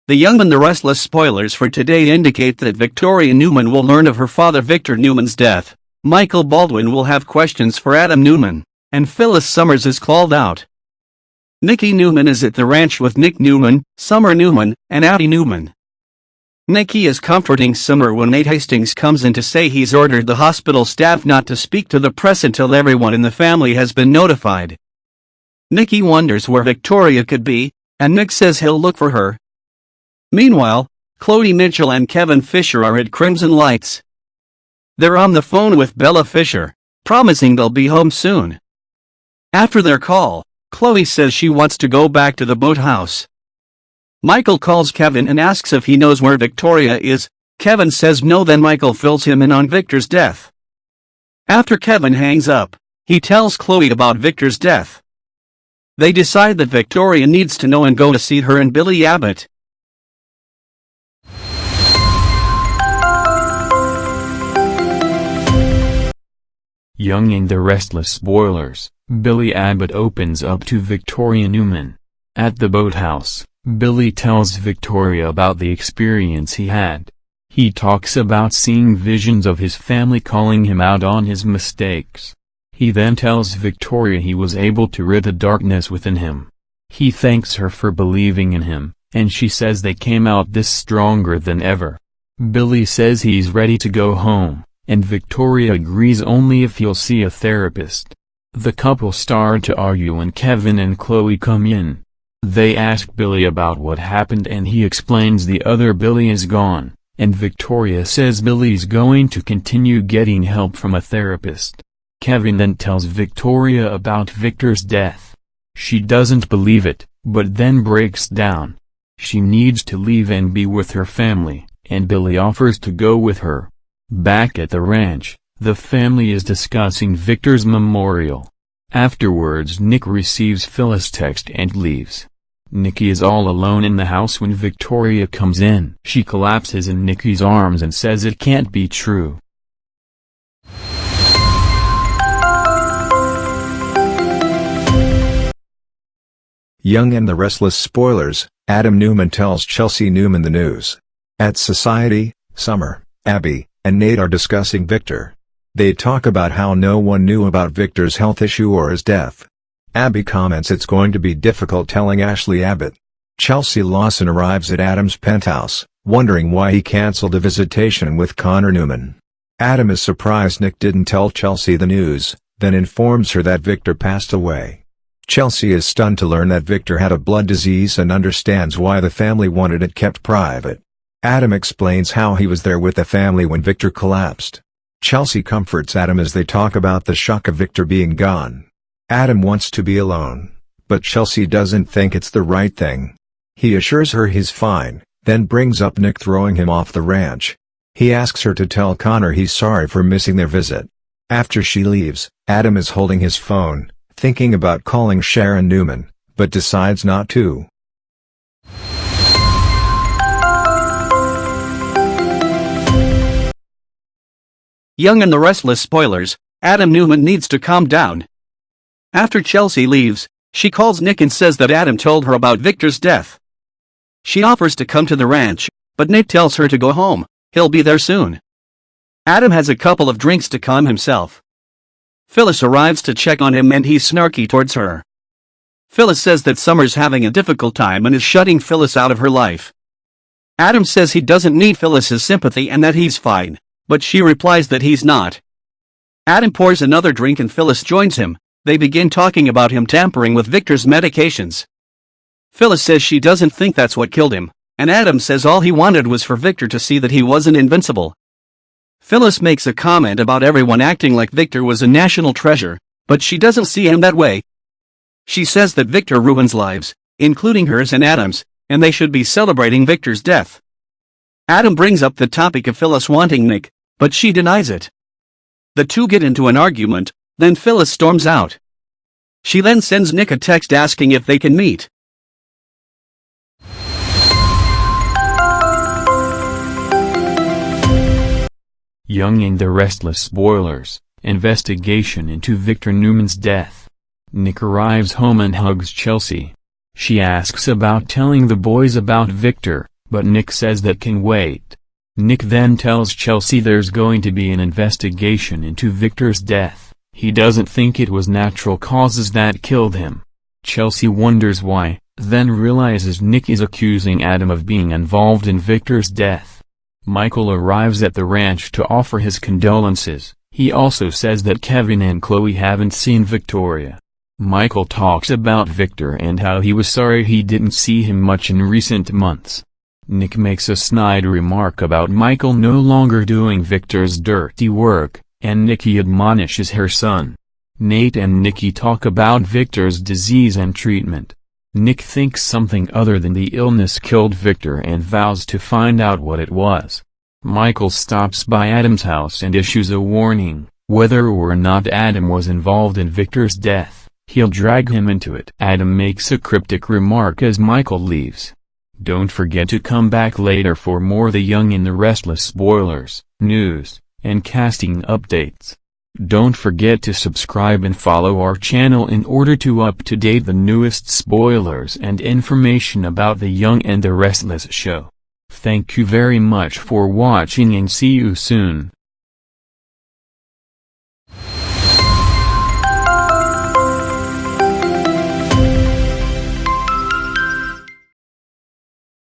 The Young and the Restless spoilers for today indicate that Victoria Newman will learn of her father Victor Newman's death. Michael Baldwin will have questions for Adam Newman, and Phyllis Summers is called out. Nikki Newman is at the ranch with Nick Newman, Summer Newman, and Abby Newman. Nikki is comforting Summer when Nate Hastings comes in to say he's ordered the hospital staff not to speak to the press until everyone in the family has been notified. Nikki wonders where Victoria could be, and Nick says he'll look for her. Meanwhile, Chloe Mitchell and Kevin Fisher are at Crimson Lights. They're on the phone with Bella Fisher, promising they'll be home soon. After their call, Chloe says she wants to go back to the boathouse. Michael calls Kevin and asks if he knows where Victoria is. Kevin says no, then Michael fills him in on Victor's death. After Kevin hangs up, he tells Chloe about Victor's death. They decide that Victoria needs to know and go to see her and Billy Abbott. Young and the Restless spoilers. Billy Abbott opens up to Victoria Newman. At the boathouse, Billy tells Victoria about the experience he had. He talks about seeing visions of his family calling him out on his mistakes. He then tells Victoria he was able to rid the darkness within him. He thanks her for believing in him, and she says they came out this stronger than ever. Billy says he's ready to go home, and Victoria agrees only if he'll see a therapist. The couple start to argue when Kevin and Chloe come in. They ask Billy about what happened and he explains the other Billy is gone, and Victoria says Billy's going to continue getting help from a therapist. Kevin then tells Victoria about Victor's death. She doesn't believe it, but then breaks down. She needs to leave and be with her family, and Billy offers to go with her. Back at the ranch, the family is discussing Victor's memorial. Afterwards, Nick receives Phyllis' text and leaves. Nikki is all alone in the house when Victoria comes in. She collapses in Nikki's arms and says it can't be true. Young and the Restless spoilers. Adam Newman tells Chelsea Newman the news. At Society, Summer, Abby, and Nate are discussing Victor. They talk about how no one knew about Victor's health issue or his death. Abby comments it's going to be difficult telling Ashley Abbott. Chelsea Lawson arrives at Adam's penthouse, wondering why he canceled a visitation with Connor Newman. Adam is surprised Nick didn't tell Chelsea the news, then informs her that Victor passed away. Chelsea is stunned to learn that Victor had a blood disease and understands why the family wanted it kept private. Adam explains how he was there with the family when Victor collapsed. Chelsea comforts Adam as they talk about the shock of Victor being gone. Adam wants to be alone, but Chelsea doesn't think it's the right thing. He assures her he's fine, then brings up Nick throwing him off the ranch. He asks her to tell Connor he's sorry for missing their visit. After she leaves, Adam is holding his phone, thinking about calling Sharon Newman, but decides not to. Young and the Restless spoilers. Adam Newman needs to calm down. After Chelsea leaves, she calls Nick and says that Adam told her about Victor's death. She offers to come to the ranch, but Nick tells her to go home, he'll be there soon. Adam has a couple of drinks to calm himself. Phyllis arrives to check on him and he's snarky towards her. Phyllis says that Summer's having a difficult time and is shutting Phyllis out of her life. Adam says he doesn't need Phyllis's sympathy and that he's fine, but she replies that he's not. Adam pours another drink and Phyllis joins him. They begin talking about him tampering with Victor's medications. Phyllis says she doesn't think that's what killed him, and Adam says all he wanted was for Victor to see that he wasn't invincible. Phyllis makes a comment about everyone acting like Victor was a national treasure, but she doesn't see him that way. She says that Victor ruins lives, including hers and Adam's, and they should be celebrating Victor's death. Adam brings up the topic of Phyllis wanting Nick, but she denies it. The two get into an argument, then Phyllis storms out. She then sends Nick a text asking if they can meet. Young and the Restless spoilers. Investigation into Victor Newman's death. Nick arrives home and hugs Chelsea. She asks about telling the boys about Victor, but Nick says that can wait. Nick then tells Chelsea there's going to be an investigation into Victor's death. He doesn't think it was natural causes that killed him. Chelsea wonders why, then realizes Nick is accusing Adam of being involved in Victor's death. Michael arrives at the ranch to offer his condolences. He also says that Kevin and Chloe haven't seen Victoria. Michael talks about Victor and how he was sorry he didn't see him much in recent months. Nick makes a snide remark about Michael no longer doing Victor's dirty work, and Nikki admonishes her son. Nate and Nikki talk about Victor's disease and treatment. Nick thinks something other than the illness killed Victor and vows to find out what it was. Michael stops by Adam's house and issues a warning: whether or not Adam was involved in Victor's death, he'll drag him into it. Adam makes a cryptic remark as Michael leaves. Don't forget to come back later for more The Young and the Restless spoilers, news, and casting updates. Don't forget to subscribe and follow our channel in order to up-to-date the newest spoilers and information about The Young and the Restless show. Thank you very much for watching and see you soon.